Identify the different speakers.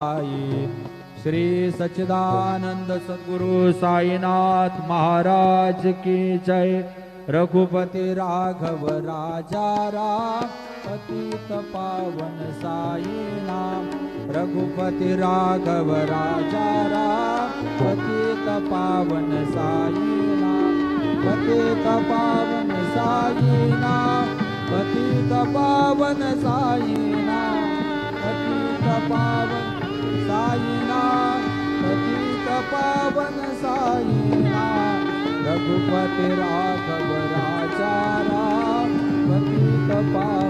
Speaker 1: साई श्री सच्चिदानंद सद्गुरु साईनाथ महाराज की जय। रघुपति राघव राजा राम पतित पावन साई नाम। रघुपति राघव राजा राम पतित पावन साई नाम। पतित पावन साई नाम। पतित पावन साई नाम। पतित पावन साईनाथ पतित पावन साईनाथ। रघुपति राघव राजा राम पतित पावन